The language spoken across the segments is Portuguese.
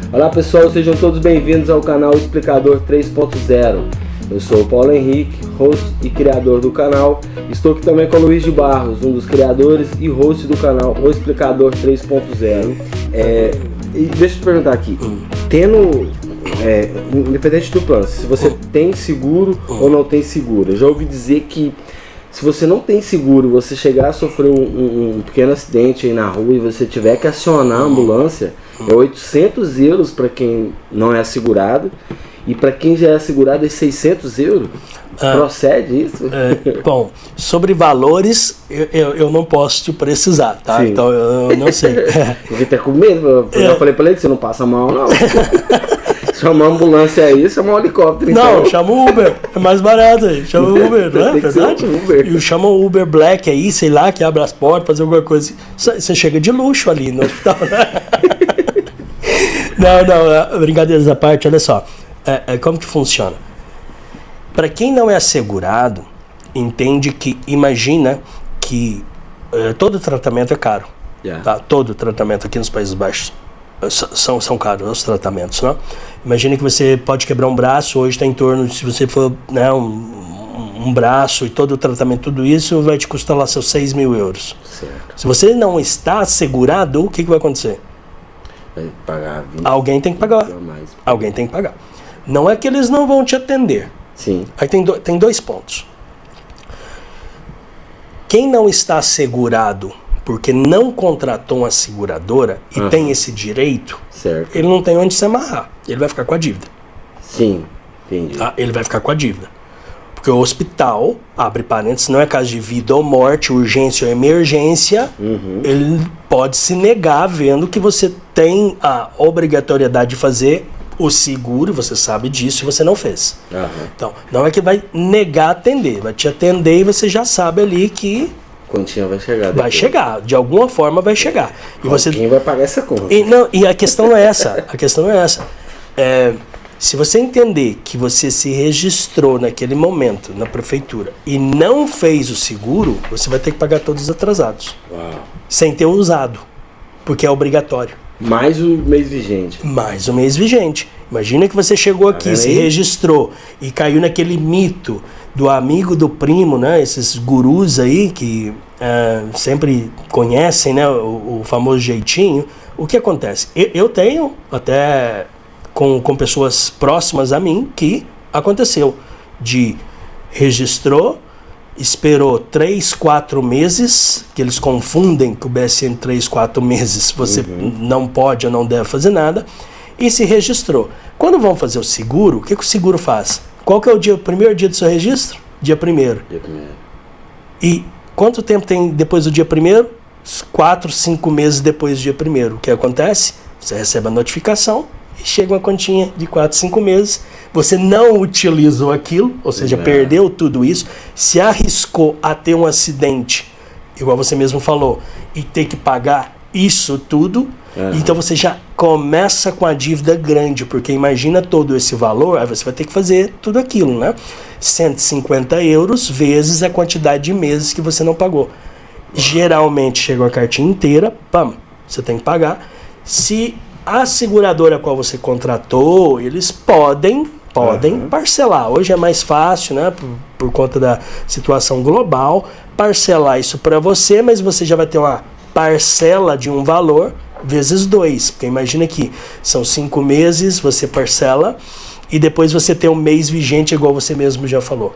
Olá pessoal, sejam todos bem-vindos ao canal Explicador 3.0. Eu sou o Paulo Henrique, host e criador do canal. Estou aqui também com o Luiz de Barros, um dos criadores e host do canal O Explicador 3.0. E deixa eu te perguntar aqui, independente do plano, se você tem seguro ou não tem seguro, eu já ouvi dizer que se você não tem seguro, você chegar a sofrer um pequeno acidente aí na rua e você tiver que acionar a ambulância, é 800 euros para quem não é assegurado, e para quem já é assegurado é 600 euros. Procede isso? Bom, sobre valores, eu não posso te precisar, tá? Sim. Então eu não sei. Porque tá com medo, eu já falei para ele que você não passa mal, não. Chama uma ambulância aí, chama um helicóptero. Não, então. chama o Uber, é mais barato aí. Chama o Uber, não é Tem que ser verdade? Uber. E chama o Uber Black aí, sei lá, que abre as portas, fazer alguma coisa. Você chega de luxo ali no hospital, né? Não, brincadeiras à parte, olha só. Como que funciona? Para quem não é assegurado, entende que, imagina que todo tratamento é caro. Yeah. Tá? Todo tratamento aqui nos Países Baixos são caros os tratamentos, né? Imagina que você pode quebrar um braço, hoje está em torno, se você for, né, um braço e todo o tratamento, tudo isso vai te custar lá seus 6 mil euros. Certo. Se você não está assegurado, o que vai acontecer? Vai pagar 20. Alguém tem que pagar. Mais. Alguém tem que pagar. Não é que eles não vão te atender. Sim. Aí tem dois pontos. Quem não está assegurado porque não contratou uma seguradora e tem esse direito, Certo. ele não tem onde se amarrar. Ele vai ficar com a dívida. Sim, entendi. Tá? Ele vai ficar com a dívida. Porque o hospital, abre parênteses, não é caso de vida ou morte, urgência ou emergência, ele pode se negar vendo que você tem a obrigatoriedade de fazer o seguro, você sabe disso e você não fez. Então, não é que vai negar atender, vai te atender e você já sabe ali que Quantia vai chegar. vai chegar, de alguma forma vai chegar. E você Quem vai pagar essa conta? e a questão não é essa. A questão não é essa. Se você entender que você se registrou naquele momento na prefeitura e não fez o seguro, você vai ter que pagar todos os atrasados. Uau. Sem ter usado. Porque é obrigatório. Mais o mês vigente. Mais um mês vigente. Imagina que você chegou aqui, se registrou e caiu naquele mito do amigo do primo, né? Esses gurus aí que sempre conhecem, né? O famoso jeitinho. O que acontece? Eu tenho até com pessoas próximas a mim que aconteceu de registrou, esperou 3, 4 meses, que eles confundem que o BSN 3, 4 meses você não pode ou não deve fazer nada, e se registrou. Quando vão fazer o seguro, o que o seguro faz? Qual que é o primeiro dia do seu registro? Dia 1º. Dia 1º. E quanto tempo tem depois do dia 1º? 4, 5 meses depois do dia 1º. O que acontece? Você recebe a notificação e chega uma continha de 4, 5 meses. Você não utilizou aquilo, ou seja, perdeu tudo isso, se arriscou a ter um acidente, igual você mesmo falou, e ter que pagar isso tudo, então você já começa com a dívida grande, porque imagina todo esse valor, aí você vai ter que fazer tudo aquilo, né? 150 euros vezes a quantidade de meses que você não pagou. Geralmente chega a cartinha inteira, você tem que pagar. Se a seguradora a qual você contratou, eles podem parcelar. Hoje é mais fácil, né, por conta da situação global, parcelar isso para você, mas você já vai ter uma parcela de um valor vezes 2, porque imagina que são 5 meses, você parcela e depois você tem um mês vigente, igual você mesmo já falou.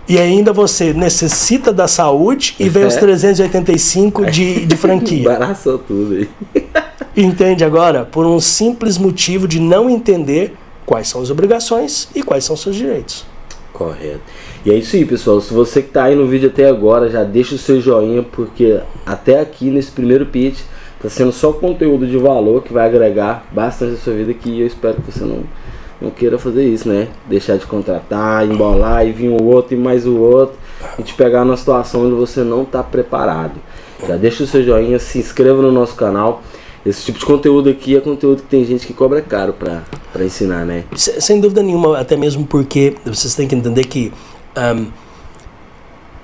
E ainda você necessita da saúde e vem os 385 de franquia. Embaraçou tudo aí. Entende agora? Por um simples motivo de não entender quais são as obrigações e quais são os seus direitos. Correto. E é isso aí, pessoal. Se você que está aí no vídeo até agora, já deixa o seu joinha, porque até aqui nesse primeiro pitch está sendo só conteúdo de valor que vai agregar bastante na sua vida, que eu espero que você não queira fazer isso, né? Deixar de contratar, embolar e vir o outro e mais o outro e te pegar numa situação onde você não está preparado. Já deixa o seu joinha, se inscreva no nosso canal. Esse tipo de conteúdo aqui é conteúdo que tem gente que cobra caro para ensinar, né? Sem dúvida nenhuma, até mesmo porque vocês têm que entender que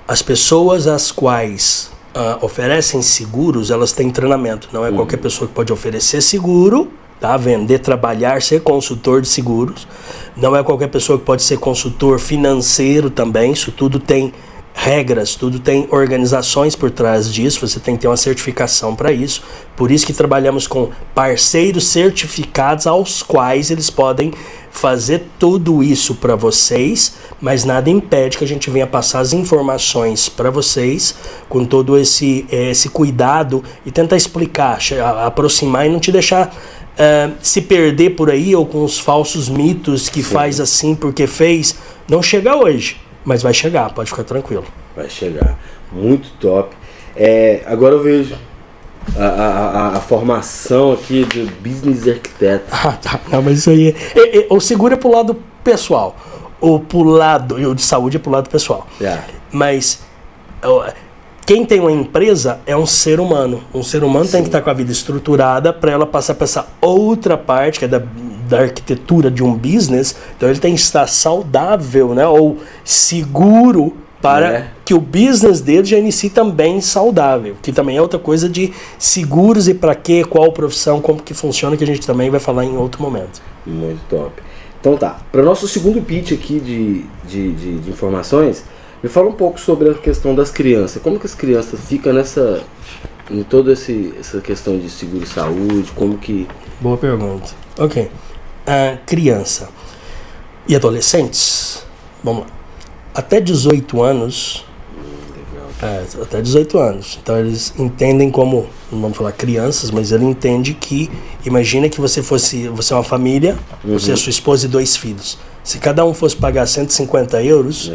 as pessoas às quais oferecem seguros, elas têm treinamento. Não é qualquer pessoa que pode oferecer seguro tá? Vender, trabalhar, ser consultor de seguros. Não é qualquer pessoa que pode ser consultor financeiro também. Isso tudo tem regras, tudo tem organizações por trás disso. Você tem que ter uma certificação para isso. Por isso que trabalhamos com parceiros certificados aos quais eles podem fazer tudo isso para vocês, mas nada impede que a gente venha passar as informações para vocês com todo esse cuidado e tentar explicar, aproximar e não te deixar se perder por aí ou com os falsos mitos que faz assim porque fez. Não chega hoje, mas vai chegar, pode ficar tranquilo. Vai chegar, muito top. Agora eu vejo a formação aqui de business arquiteto. Tá. Não, mas isso aí o seguro é pro lado pessoal, o de saúde é pro lado pessoal. Mas quem tem uma empresa é um ser humano. Um ser humano tem que estar com a vida estruturada para ela passar para essa outra parte, que é da arquitetura de um business. Então ele tem que estar saudável, né? Ou seguro para que o business dele já inicie também saudável. Que também é outra coisa de seguros e para quê, qual profissão, como que funciona, que a gente também vai falar em outro momento. Muito top. Então tá, para o nosso segundo pitch aqui de informações, me fala um pouco sobre a questão das crianças. Como que as crianças ficam em toda essa questão de seguro e saúde? Como que... Boa pergunta. Ok. Criança e adolescentes, vamos lá. Até 18 anos. Até 18 anos. Então eles entendem como, não vamos falar crianças, mas ele entende que, imagina que você é uma família, você é sua esposa e 2 filhos. Se cada um fosse pagar 150 euros,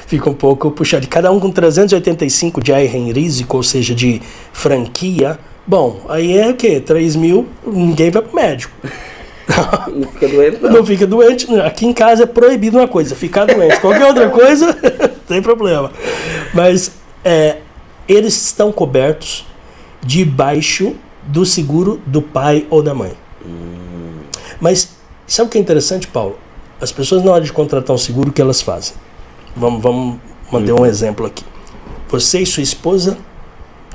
fica um pouco puxado. Cada um com 385 de risco, ou seja, de franquia. Bom, aí é o quê? 3 mil, ninguém vai pro médico. Não fica doente, não. Não fica doente. Aqui em casa é proibido uma coisa, ficar doente. Qualquer outra coisa, tem problema. Mas eles estão cobertos debaixo do seguro do pai ou da mãe. Mas sabe o que é interessante, Paulo? As pessoas, na hora de contratar um seguro, o que elas fazem? Vamos manter um exemplo aqui. Você e sua esposa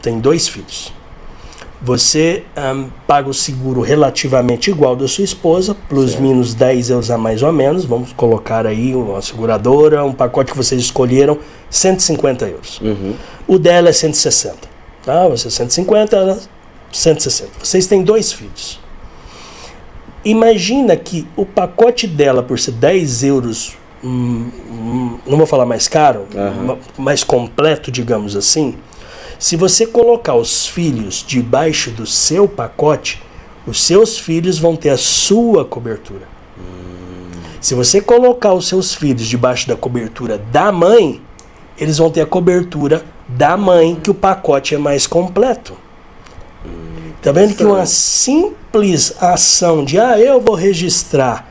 têm 2 filhos. Você paga o seguro relativamente igual da sua esposa, plus minus 10 euros a mais ou menos. Vamos colocar aí uma seguradora, um pacote que vocês escolheram, 150 euros. O dela é 160. Tá? Você é 150, ela 160. Vocês têm 2 filhos. Imagina que o pacote dela, por ser 10 euros, não vou falar mais caro, mais completo, digamos assim. Se você colocar os filhos debaixo do seu pacote, os seus filhos vão ter a sua cobertura. Se você colocar os seus filhos debaixo da cobertura da mãe, eles vão ter a cobertura da mãe, que o pacote é mais completo. Tá vendo que uma simples ação de eu vou registrar,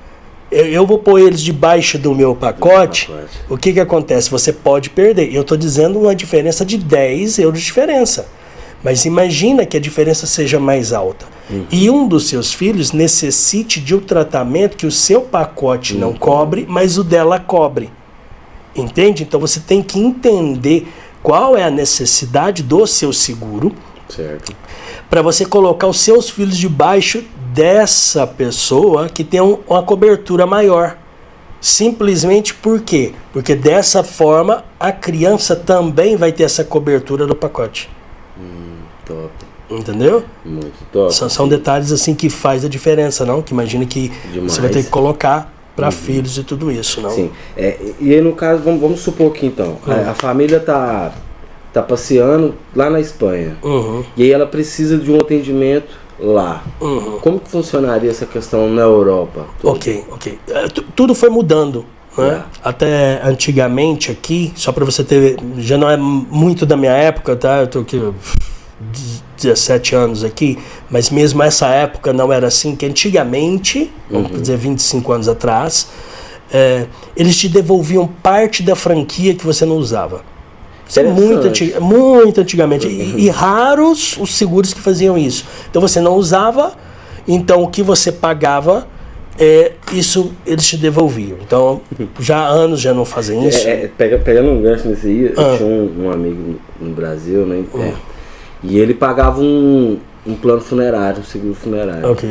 eu vou pôr eles debaixo do meu pacote, o que acontece? Você pode perder. Eu estou dizendo uma diferença de 10 euros de diferença. Mas imagina que a diferença seja mais alta. E um dos seus filhos necessite de um tratamento que o seu pacote não cobre, mas o dela cobre. Entende? Então você tem que entender qual é a necessidade do seu seguro, para você colocar os seus filhos debaixo dessa pessoa que tem uma cobertura maior. Simplesmente por quê? Porque dessa forma a criança também vai ter essa cobertura do pacote. Top. Entendeu? Muito top. São detalhes assim que faz a diferença, não? Que imagina que você vai ter que colocar para filhos e tudo isso, não? Sim. E aí no caso, vamos supor que então, a família tá passeando lá na Espanha. E aí ela precisa de um atendimento lá. Como que funcionaria essa questão na Europa? Ok. Tudo foi mudando, né? Até antigamente aqui, só para você ter, já não é muito da minha época, tá? Eu tô aqui 17 anos aqui, mas mesmo essa época não era assim, que antigamente, vamos dizer 25 anos atrás, eles te devolviam parte da franquia que você não usava. Muito antigamente. E raros os seguros que faziam isso. Então você não usava, então o que você pagava, isso eles te devolviam. Então já há anos já não fazem isso. Pegando um gancho nesse aí, eu tinha um amigo no Brasil, né? E ele pagava um plano funerário, um seguro funerário. Ok.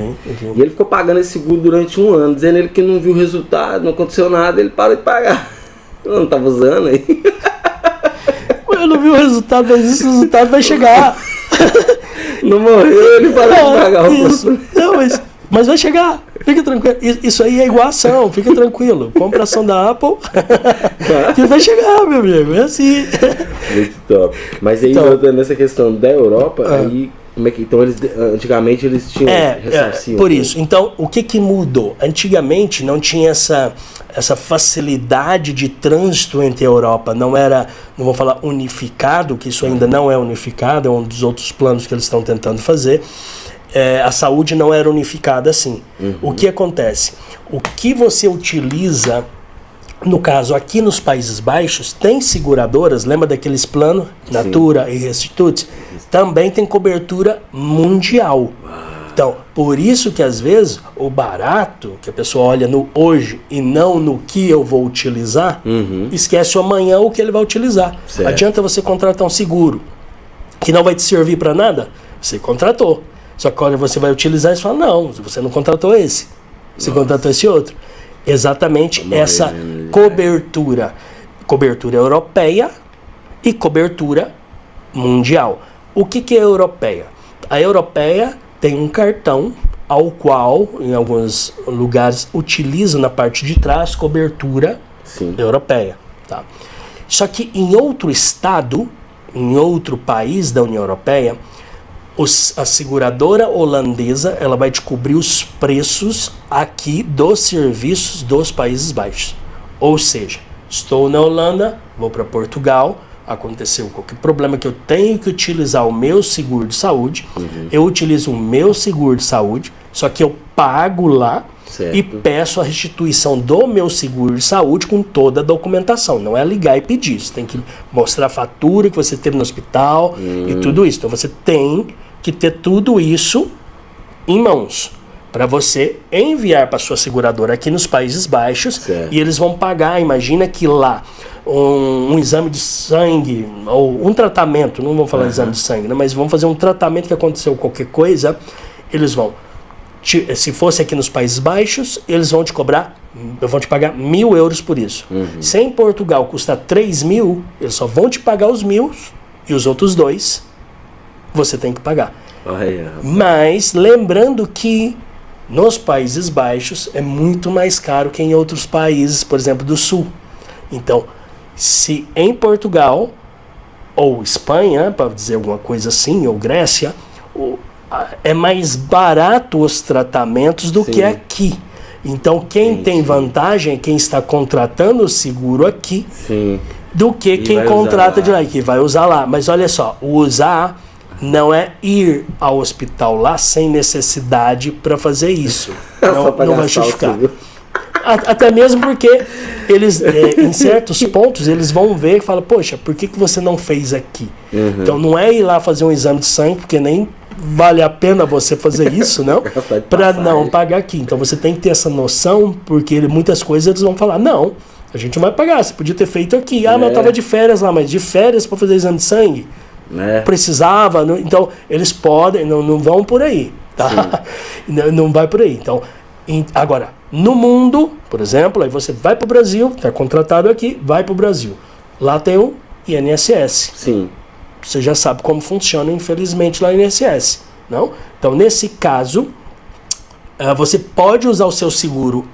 E ele ficou pagando esse seguro durante 1 ano, dizendo ele que não viu o resultado, não aconteceu nada, ele parou de pagar. Eu não tava usando aí. Eu não vi o resultado, mas esse resultado vai chegar. Não morreu, ele parou de pagar o isso. Não, mas vai chegar. Fica tranquilo. Isso aí é igual ação, fica tranquilo. Compra ação da Apple que vai chegar, meu amigo. É assim. Muito top. Mas aí, então, nessa questão da Europa, aí, como é que. Então, antigamente eles tinham. Ressarciam. Por isso. Então, o que mudou? Antigamente não tinha essa facilidade de trânsito entre a Europa. Não era, não vou falar unificado, que isso ainda não é unificado, é um dos outros planos que eles estão tentando fazer. A saúde não era unificada assim. O que acontece? O que você utiliza, no caso aqui nos Países Baixos, tem seguradoras, lembra daqueles planos, Natura e Restitute? Também tem cobertura mundial. Então, por isso que às vezes o barato, que a pessoa olha no hoje e não no que eu vou utilizar, esquece amanhã o que ele vai utilizar. Certo. Adianta você contratar um seguro que não vai te servir para nada? Você contratou. Só que quando você vai utilizar, você fala, não, você não contratou esse. Você contratou esse outro. Exatamente essa cobertura. Cobertura europeia e cobertura mundial. O que é europeia? A europeia tem um cartão ao qual, em alguns lugares, utilizam na parte de trás cobertura europeia. Tá? Só que em outro estado, em outro país da União Europeia, a seguradora holandesa ela vai te cobrir os preços aqui dos serviços dos Países Baixos. Ou seja, estou na Holanda, vou para Portugal, aconteceu qualquer problema que eu tenho que utilizar o meu seguro de saúde, eu utilizo o meu seguro de saúde, só que eu pago lá e peço a restituição do meu seguro de saúde com toda a documentação. Não é ligar e pedir, você tem que mostrar a fatura que você teve no hospital e tudo isso. Então você tem que ter tudo isso em mãos para você enviar para sua seguradora aqui nos Países Baixos e eles vão pagar. Imagina que lá um exame de sangue ou um tratamento, não vamos falar exame de sangue, né, mas vamos fazer um tratamento que aconteceu qualquer coisa, eles vão, se fosse aqui nos Países Baixos, eles vão te cobrar, vão te pagar 1.000 euros por isso. Se em Portugal custa 3.000, eles só vão te pagar os 1.000 e os outros 2 você tem que pagar. Mas lembrando que nos Países Baixos é muito mais caro que em outros países, por exemplo, do Sul. Então, se em Portugal ou Espanha, para dizer alguma coisa assim, ou Grécia, é mais barato os tratamentos do que aqui. Então, quem tem vantagem é quem está contratando o seguro aqui do que quem contrata de lá, que vai usar lá. Mas olha só, o usar não é ir ao hospital lá sem necessidade para fazer isso. Não vai justificar. Até mesmo porque eles, em certos pontos, eles vão ver e falam, poxa, por que você não fez aqui? Então não é ir lá fazer um exame de sangue, porque nem vale a pena você fazer isso, não? Para não pagar aqui. Então você tem que ter essa noção, porque muitas coisas eles vão falar, não, a gente não vai pagar, você podia ter feito aqui. Mas eu estava de férias lá, mas de férias para fazer exame de sangue? Precisava, então eles podem, não vão por aí, tá? Não vai por aí. Então, agora, no mundo, por exemplo, aí você vai para o Brasil, está contratado aqui, vai para o Brasil. Lá tem o INSS. Você já sabe como funciona, infelizmente, lá o INSS, não? Então, nesse caso, você pode usar o seu seguro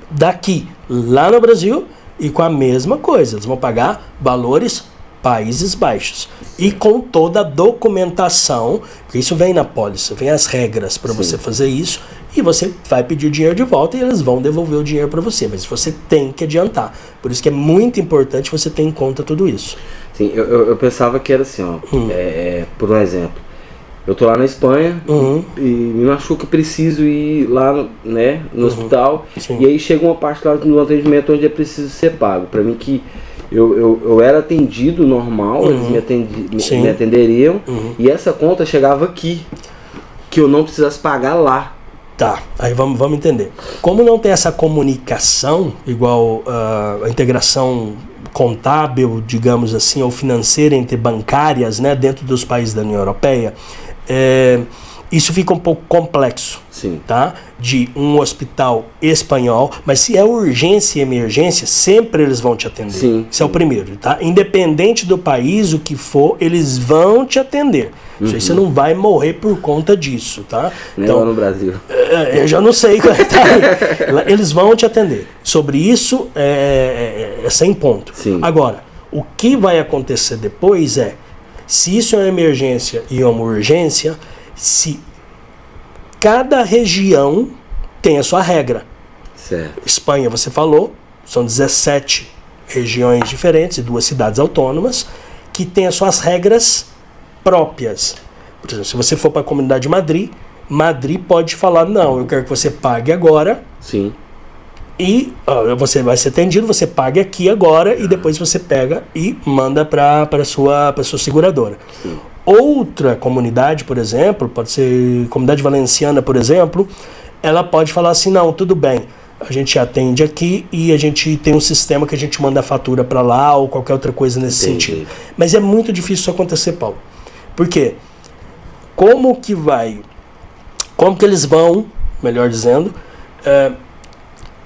daqui, lá no Brasil, e com a mesma coisa. Eles vão pagar valores Países Baixos. E com toda a documentação, porque isso vem na pólice, vem as regras para você fazer isso, e você vai pedir o dinheiro de volta e eles vão devolver o dinheiro para você. Mas você tem que adiantar. Por isso que é muito importante você ter em conta tudo isso. Sim, eu pensava que era assim, ó, por um exemplo, eu tô lá na Espanha e me machuca, preciso ir lá, né, no hospital, e aí chega uma parte lá no atendimento onde é preciso ser pago. Para mim que eu era atendido normal, eles me atenderiam, e essa conta chegava aqui, que eu não precisasse pagar lá. Tá, aí vamos entender. Como não tem essa comunicação, igual a integração contábil, digamos assim, ou financeira entre bancárias, né, dentro dos países da União Europeia, isso fica um pouco complexo. Sim. Tá? De um hospital espanhol, mas se é urgência e emergência, sempre eles vão te atender. Sim. Isso é o primeiro, tá? Independente do país, o que for, eles vão te atender. Isso aí você não vai morrer por conta disso, tá? Nem lá no Brasil. Eu já não sei como é que tá aí. Eles vão te atender. Sobre isso, é 100 pontos. Sim. Agora, o que vai acontecer depois se isso é uma emergência e uma urgência, se cada região tem a sua regra. Certo. Espanha, você falou, são 17 regiões diferentes e 2 cidades autônomas que têm as suas regras próprias. Por exemplo, se você for para a Comunidade de Madrid, Madrid pode falar, não, eu quero que você pague agora. Sim. E você vai ser atendido, você pague aqui agora e depois você pega e manda para a sua seguradora. Sim. Outra comunidade, por exemplo, pode ser comunidade valenciana, por exemplo, ela pode falar assim, não, tudo bem, a gente atende aqui e a gente tem um sistema que a gente manda a fatura para lá ou qualquer outra coisa nesse sentido. Mas é muito difícil isso acontecer, Paulo. Por quê? Como que eles vão, melhor dizendo,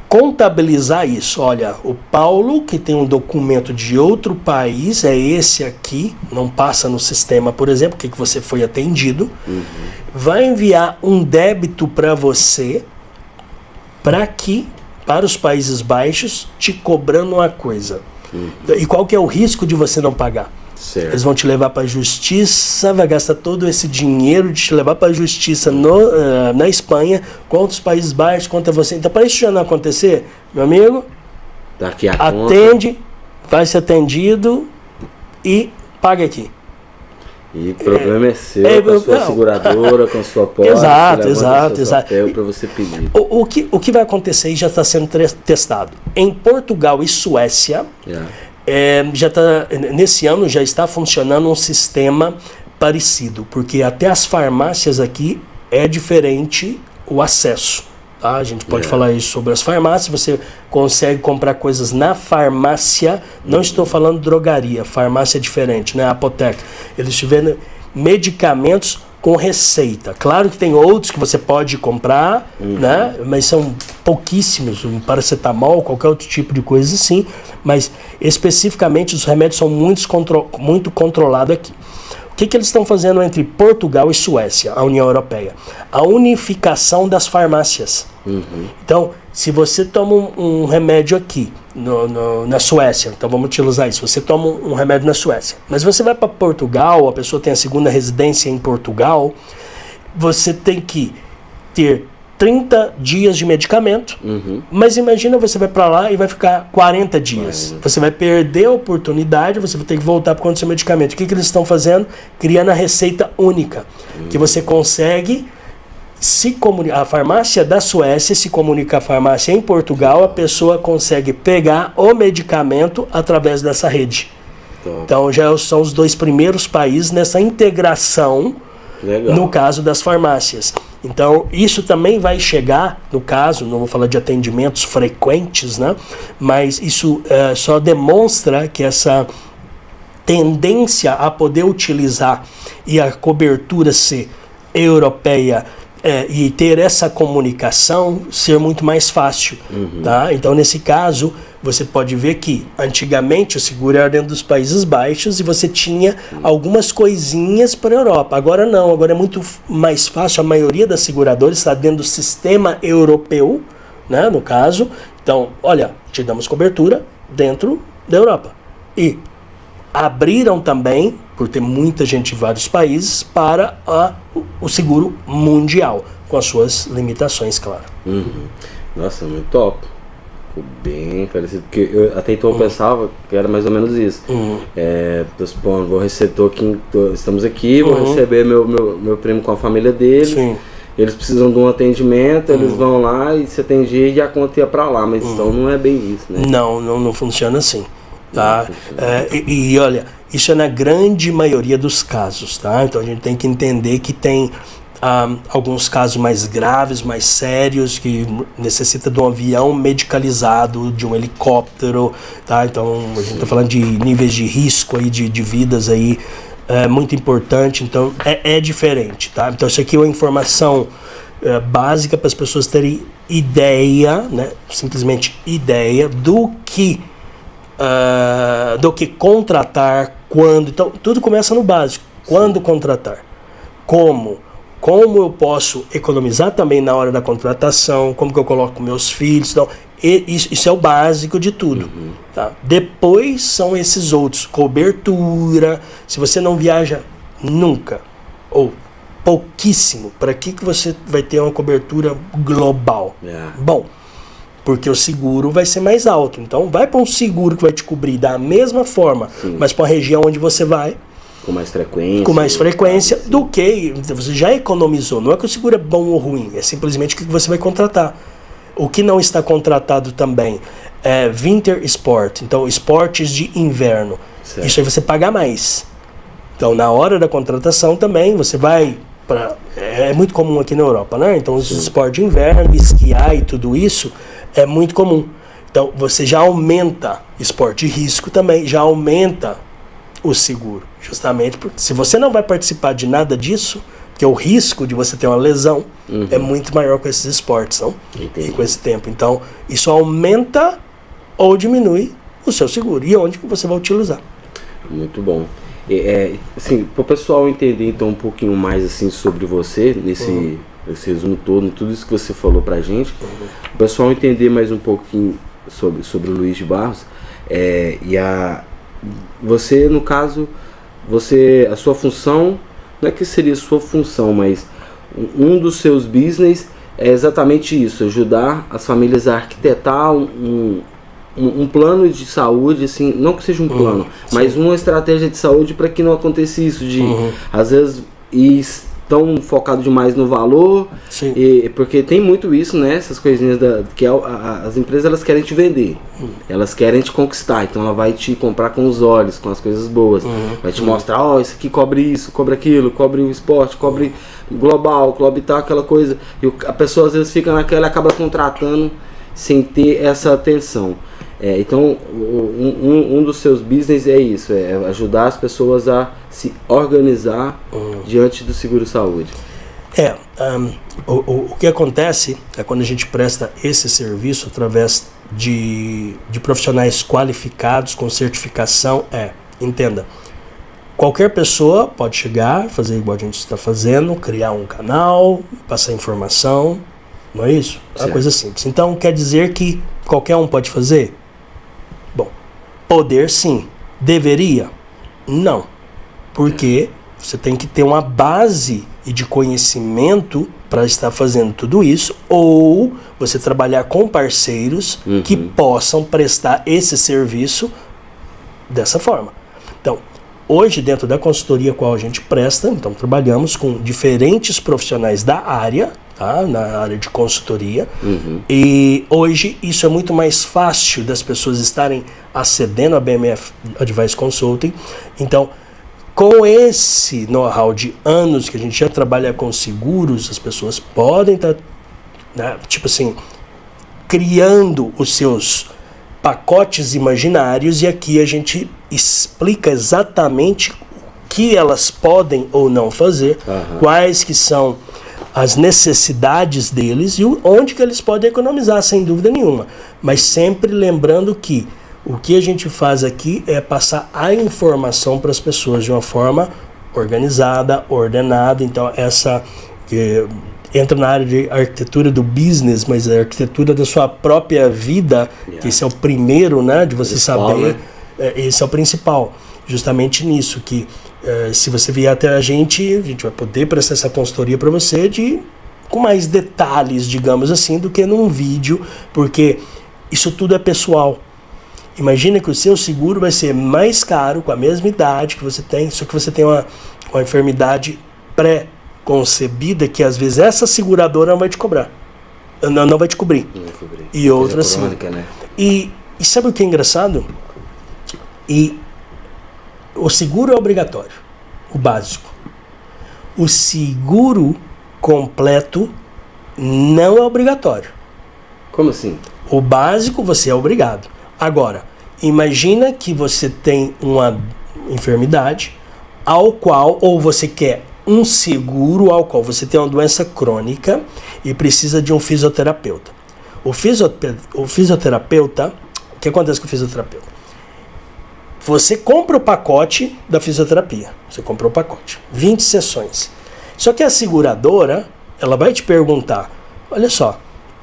contabilizar isso? Olha, o Paulo, que tem um documento de outro país, é esse aqui, não passa no sistema, por exemplo, que você foi atendido, vai enviar um débito para você, para os Países Baixos, te cobrando uma coisa. E qual que é o risco de você não pagar? Certo. Eles vão te levar para a justiça, vai gastar todo esse dinheiro de te levar para a justiça na Espanha, contra os Países Baixos, contra você. Então, para isso já não acontecer, meu amigo, Daqui a atende, vai ser atendido e paga aqui. E o problema é seu, com a sua seguradora, com a sua pólice. Exato. Para você pedir. O que vai acontecer e já está sendo testado. Em Portugal e Suécia, nesse ano já está funcionando um sistema parecido, porque até as farmácias aqui é diferente o acesso. Tá? A gente pode falar isso sobre as farmácias, você consegue comprar coisas na farmácia, não estou falando drogaria, farmácia é diferente, né? Apoteca. Eles tiveram medicamentos com receita. Claro que tem outros que você pode comprar, né? Mas são pouquíssimos, um paracetamol, qualquer outro tipo de coisa assim, mas especificamente os remédios são muito controlados aqui. O que eles estão fazendo entre Portugal e Suécia, a União Europeia? A unificação das farmácias. Então, se você toma um remédio aqui, na Suécia, então vamos utilizar isso, você toma um remédio na Suécia, mas você vai para Portugal, a pessoa tem a segunda residência em Portugal, você tem que ter 30 dias de medicamento, mas imagina você vai para lá e vai ficar 40 dias. Você vai perder a oportunidade, você vai ter que voltar por conta do seu medicamento. O que eles estão fazendo? Criando a receita única, que você consegue se comunicar. A farmácia da Suécia se comunica com a farmácia em Portugal, a pessoa consegue pegar o medicamento através dessa rede. Então já são os 2 primeiros países nessa integração. Legal. No caso das farmácias. Então, isso também vai chegar, no caso, não vou falar de atendimentos frequentes, né? Mas isso só demonstra que essa tendência a poder utilizar e a cobertura ser europeia e ter essa comunicação ser muito mais fácil. Tá? Então, nesse caso, você pode ver que antigamente o seguro era dentro dos Países Baixos e você tinha algumas coisinhas para a Europa. Agora não, agora é muito mais fácil. A maioria das seguradoras está dentro do sistema europeu, né, no caso. Então, olha, te damos cobertura dentro da Europa. E abriram também, por ter muita gente de vários países, para o seguro mundial, com as suas limitações, claro. Nossa, muito top. Bem parecido, porque eu até então eu pensava que era mais ou menos isso. Vou receber, estamos aqui, vou receber meu primo com a família dele. Sim. Eles precisam de um atendimento, eles vão lá e se atender e a conta ia pra lá, mas então não é bem isso, né? Não funciona assim. Tá? E olha, isso é na grande maioria dos casos, tá? Então a gente tem que entender que tem alguns casos mais graves, mais sérios, que necessita de um avião medicalizado, de um helicóptero, tá? Então a gente está falando de níveis de risco aí, de vidas aí é muito importante, então é diferente, tá? Então isso aqui é uma informação básica para as pessoas terem ideia, né? Simplesmente ideia do que contratar, quando. Então tudo começa no básico. Quando contratar? Como eu posso economizar também na hora da contratação, como que eu coloco meus filhos, então, isso é o básico de tudo. Tá? Depois são esses outros, cobertura, se você não viaja nunca, ou pouquíssimo, para que você vai ter uma cobertura global? Bom, porque o seguro vai ser mais alto, então vai para um seguro que vai te cobrir da mesma forma, mas para a região onde você vai, com mais frequência. Com mais frequência do que você já economizou. Não é que o seguro é bom ou ruim, é simplesmente o que você vai contratar. O que não está contratado também é winter sport, então esportes de inverno. Certo. Isso aí você paga mais. Então na hora da contratação também você vai para... É muito comum aqui na Europa, né? Então os esportes de inverno, esquiar e tudo isso é muito comum. Então você já aumenta esporte de risco também, já aumenta o seguro, justamente porque se você não vai participar de nada disso, porque o risco de você ter uma lesão é muito maior com esses esportes, não? E com esse tempo. Então, isso aumenta ou diminui o seu seguro e onde que você vai utilizar. Muito bom. Assim, para o pessoal entender então um pouquinho mais assim sobre você, nesse resumo todo, tudo isso que você falou pra gente, o pessoal entender mais um pouquinho sobre o Luiz de Barros, você, no caso, a sua função, não é que seria sua função, mas um dos seus business é exatamente isso, ajudar as famílias a arquitetar um plano de saúde, assim, não que seja um plano, mas uma estratégia de saúde para que não aconteça isso, de às vezes tão focado demais no valor, porque tem muito isso, né? Essas coisinhas que as empresas elas querem te vender, elas querem te conquistar, então ela vai te comprar com os olhos, com as coisas boas, vai te mostrar, isso aqui cobre isso, cobre aquilo, cobre o esporte, cobre global, cobre tal, aquela coisa, e a pessoa às vezes fica naquela e acaba contratando sem ter essa atenção. Então um dos seus business é isso, é ajudar as pessoas a se organizar diante do seguro-saúde. O que acontece é quando a gente presta esse serviço através de profissionais qualificados com certificação, entenda, qualquer pessoa pode chegar, fazer igual a gente está fazendo, criar um canal, passar informação, não é isso? É uma coisa simples. Então quer dizer que qualquer um pode fazer? Bom, poder sim. Deveria? Não. Porque você tem que ter uma base de conhecimento para estar fazendo tudo isso, ou você trabalhar com parceiros que possam prestar esse serviço dessa forma. Então, hoje dentro da consultoria qual a gente presta, então trabalhamos com diferentes profissionais da área, tá? Na área de consultoria, e hoje isso é muito mais fácil das pessoas estarem acedendo a BMF Advice Consulting. Então, com esse know-how de anos que a gente já trabalha com seguros, as pessoas podem estar, né, tipo assim, criando os seus pacotes imaginários, e aqui a gente explica exatamente o que elas podem ou não fazer, quais que são as necessidades deles e onde que eles podem economizar, sem dúvida nenhuma. Mas sempre lembrando que o que a gente faz aqui é passar a informação para as pessoas de uma forma organizada, ordenada. Então essa entra na área de arquitetura do business, mas a arquitetura da sua própria vida, que esse é o primeiro, né, de você saber, esse é o principal, justamente nisso, que se você vier até a gente vai poder prestar essa consultoria para você com mais detalhes, digamos assim, do que num vídeo, porque isso tudo é pessoal. Imagina que o seu seguro vai ser mais caro com a mesma idade que você tem, só que você tem uma enfermidade pré-concebida que às vezes essa seguradora não vai te cobrar. Não vai te cobrir. E outra sim. Né? E sabe o que é engraçado? O seguro é obrigatório, o básico. O seguro completo não é obrigatório. Como assim? O básico você é obrigado. Agora, imagina que você tem uma enfermidade ao qual, ou você quer um seguro ao qual você tem uma doença crônica e precisa de um fisioterapeuta. O fisioterapeuta, o que acontece com o fisioterapeuta? Você compra o pacote da fisioterapia, você comprou o pacote, 20 sessões. Só que a seguradora, ela vai te perguntar, olha só,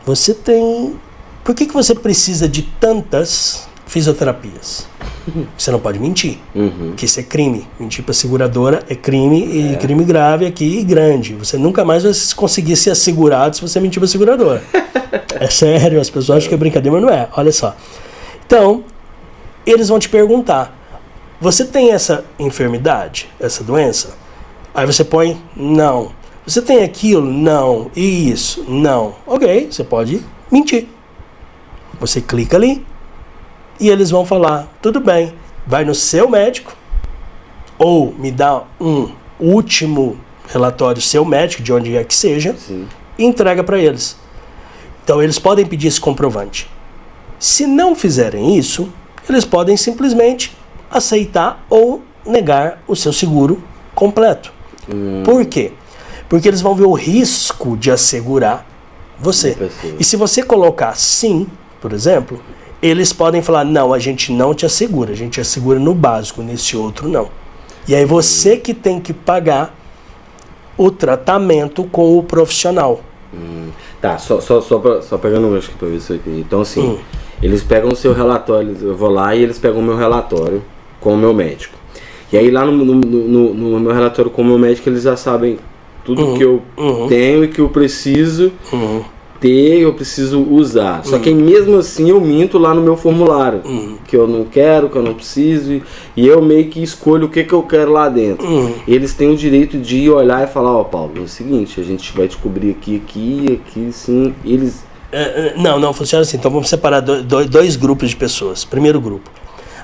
você tem... Por que você precisa de tantas fisioterapias? Você não pode mentir, porque isso é crime. Mentir para seguradora é crime, e crime grave aqui e grande. Você nunca mais vai conseguir ser assegurado se você mentir para seguradora. É sério, as pessoas acham que é brincadeira, mas não é. Olha só. Então, eles vão te perguntar, você tem essa enfermidade, essa doença? Aí você põe, não. Você tem aquilo? Não. E isso? Não. Ok, você pode mentir. Você clica ali e eles vão falar, tudo bem, vai no seu médico ou me dá um último relatório seu médico, de onde é que seja, Sim. e entrega para eles. Então eles podem pedir esse comprovante. Se não fizerem isso, eles podem simplesmente aceitar ou negar o seu seguro completo. Por quê? Porque eles vão ver o risco de assegurar você. E se você colocar sim, por exemplo, eles podem falar, não, a gente não te assegura, a gente assegura no básico, nesse outro não. E aí você que tem que pagar o tratamento com o profissional. Tá, só pegando um gancho aqui pra ver se eu entendi. Então assim, eles pegam o seu relatório, eu vou lá e eles pegam o meu relatório com o meu médico. E aí lá no meu relatório com o meu médico eles já sabem tudo que eu tenho e que eu preciso ter, eu preciso usar. Só que mesmo assim eu minto lá no meu formulário, que eu não quero, que eu não preciso, e eu meio que escolho o que eu quero lá dentro. Eles têm o direito de olhar e falar, ó, Paulo, é o seguinte, a gente vai te cobrir aqui, sim. Eles... Não funciona assim. Então vamos separar dois grupos de pessoas. Primeiro grupo,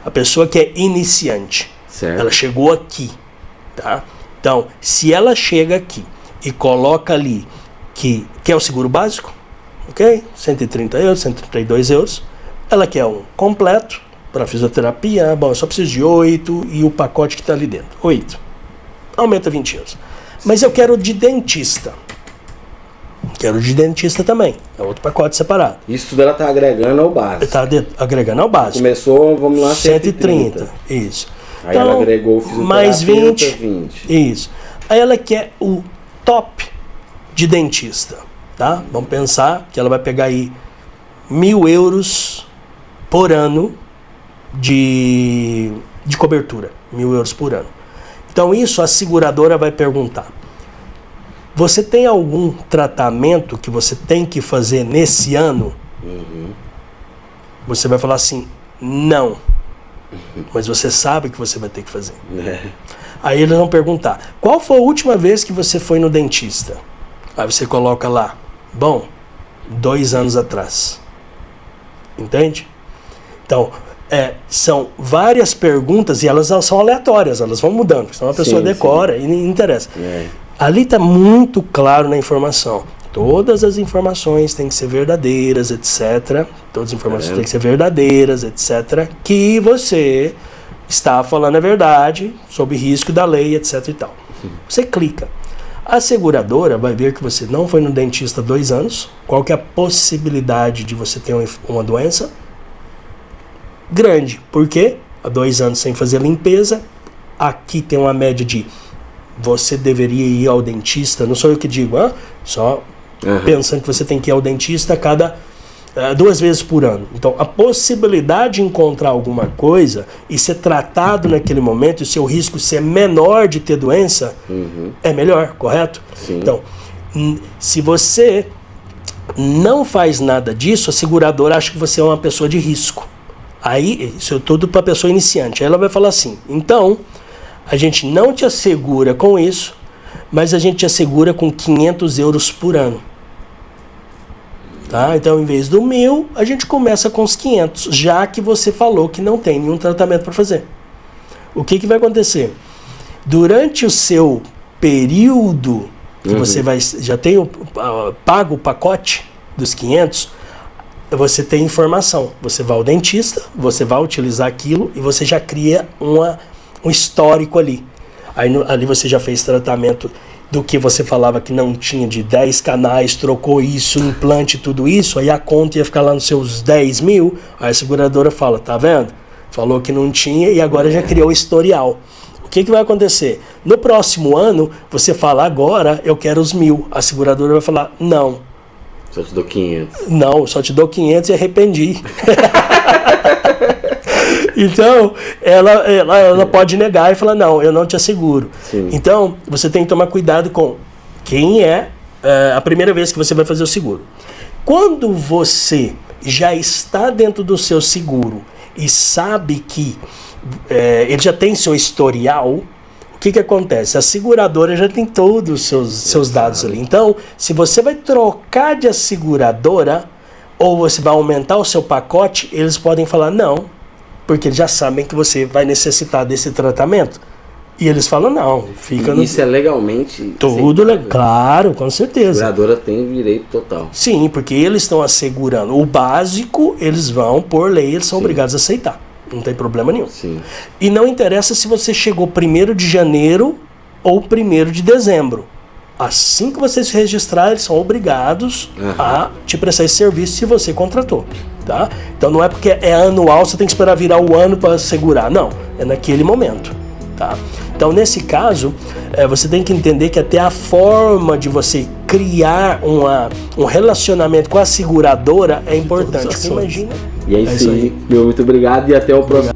a pessoa que é iniciante. Certo. Ela chegou aqui, tá? Então, se ela chega aqui e coloca ali que quer o seguro básico, ok? 130 euros, 132 euros. Ela quer um completo para fisioterapia. Bom, eu só preciso de 8 e o pacote que está ali dentro. 8. Aumenta 20 euros. Mas eu quero de dentista. Quero de dentista também. É outro pacote separado. Isso tudo ela está agregando ao básico. Está agregando ao básico. Começou, vamos lá, 130. Isso. Aí então, ela agregou o fisioterapeuta, mais 20. Isso. Aí ela quer o top de dentista. Tá? Vamos pensar que ela vai pegar aí 1.000 euros por ano de cobertura. 1.000 euros por ano. Então isso a seguradora vai perguntar. Você tem algum tratamento que você tem que fazer nesse ano? Você vai falar assim, não. Mas você sabe que você vai ter que fazer. Aí eles vão perguntar, qual foi a última vez que você foi no dentista? Aí você coloca lá, bom, 2 anos atrás. Entende? Então, são várias perguntas e elas são aleatórias, elas vão mudando, senão a pessoa decora e não interessa. Ali está muito claro na informação. Todas as informações têm que ser verdadeiras, etc. Todas as informações têm que ser verdadeiras, etc. Que você está falando a verdade, sob risco da lei, etc. e tal. Você clica. A seguradora vai ver que você não foi no dentista há 2 anos. Qual que é a possibilidade de você ter uma doença? Grande. Por quê? Há 2 anos sem fazer limpeza. Aqui tem uma média de você deveria ir ao dentista. Não sou eu que digo, só pensando que você tem que ir ao dentista a cada 2 vezes por ano. Então, a possibilidade de encontrar alguma coisa e ser tratado naquele momento, e o seu risco ser menor de ter doença, é melhor, correto? Sim. Então, se você não faz nada disso, a seguradora acha que você é uma pessoa de risco. Aí, isso é tudo para a pessoa iniciante. Aí ela vai falar assim, então, a gente não te assegura com isso, mas a gente te assegura com 500 euros por ano. Tá? Então, em vez do 1.000, a gente começa com os 500, já que você falou que não tem nenhum tratamento para fazer. O que vai acontecer? Durante o seu período que você já tem pago o pacote dos 500, você tem informação. Você vai ao dentista, você vai utilizar aquilo e você já cria um histórico ali. Aí ali você já fez tratamento do que você falava que não tinha, de 10 canais, trocou isso, implante, tudo isso, aí a conta ia ficar lá nos seus 10 mil, aí a seguradora fala, tá vendo? Falou que não tinha e agora já criou o historial. O que vai acontecer? No próximo ano, você fala, agora eu quero os 1.000. A seguradora vai falar, não. Só te dou 500. Não, só te dou 500 e arrependi. Então, ela pode negar e falar, não, eu não te asseguro. Sim. Então, você tem que tomar cuidado com quem é a primeira vez que você vai fazer o seguro. Quando você já está dentro do seu seguro e sabe que ele já tem seu historial, o que acontece? A seguradora já tem todos os seus dados ali. Então, se você vai trocar de seguradora ou você vai aumentar o seu pacote, eles podem falar não, porque eles já sabem que você vai necessitar desse tratamento. E eles falam não, fica no... Isso é legalmente... Tudo legal, claro, com certeza. A seguradora tem direito total. Sim, porque eles estão assegurando. O básico, eles vão, por lei, eles são obrigados a aceitar. Não tem problema nenhum. Sim. E não interessa se você chegou 1º de janeiro ou 1º de dezembro. Assim que você se registrar, eles são obrigados a te prestar esse serviço se você contratou. Tá? Então não é porque é anual, você tem que esperar virar o ano para segurar. Não, é naquele momento. Tá? Então nesse caso, você tem que entender que até a forma de você criar um relacionamento com a seguradora é importante. Imagina. E é isso aí. Meu muito obrigado e até o próximo.